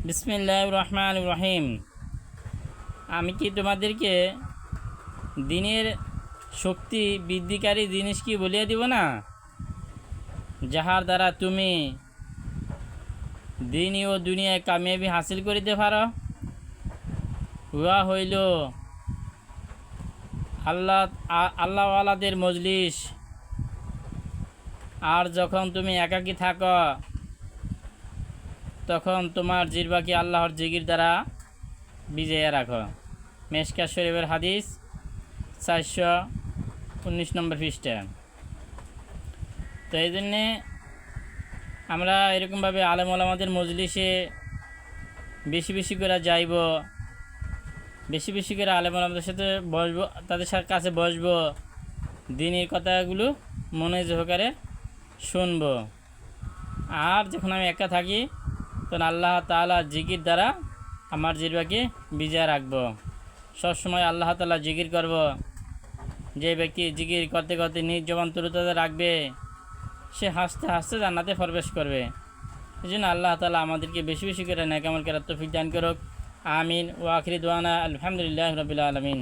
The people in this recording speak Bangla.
বিসমিল্লাহির রহমানির রহিম। আমি কি তোমাদেরকে দিনের শক্তি বৃদ্ধিকারী জিনিস কি বলিয়ে দিব না, যাহার দ্বারা তুমি দিন ও দুনিয়ায় কামিয়াবি হাসিল করিতে পারো। উহা হইল আল্লাহওয়ালাদের মজলিস। আর যখন তুমি একাকী থাকো তখন তোমার জিহ্বাকে আল্লাহর জিকির দ্বারা বিজয়ে রাখো। মেশকাত শরীফের হাদিস 419 নম্বর পৃষ্ঠা। তো এই জন্যে আমরা এরকমভাবে আলেম ওলামাদের মজলিসে বেশি বেশি করে যাইব, বেশি বেশি করে আলেম ওলামাদের সাথে বসবো, তাদের কাছে বসবো, দিনের কথাগুলো মনে সহকারে শুনবো। আর যখন আমি একা থাকি তখন আল্লাহ তাআলা জিকির দ্বারা আমার জিহ্বাকে বিজয় রাখবো। সবসময় আল্লাহ তাআলা জিকির করব। যে ব্যক্তি জিকির করতে করতে নিজ জবান তরুতাজা রাখবে, সে হাসতে হাসতে জান্নাতে প্রবেশ করবে। এই জন্য আল্লাহ তাআলা আমাদেরকে বেশি বেশি করে নেক আমল করার তৌফিক দান করুক। আমিন। ওয়া আখিরি দুআনা আলহামদুলিল্লাহি রাব্বিল আলামিন।